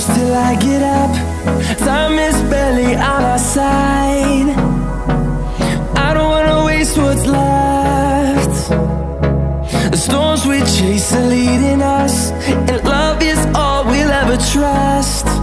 close till I get up. Time is barely on our side. I don't wanna waste what's left. The storms we chase are leading us, and love is all we'll ever trust.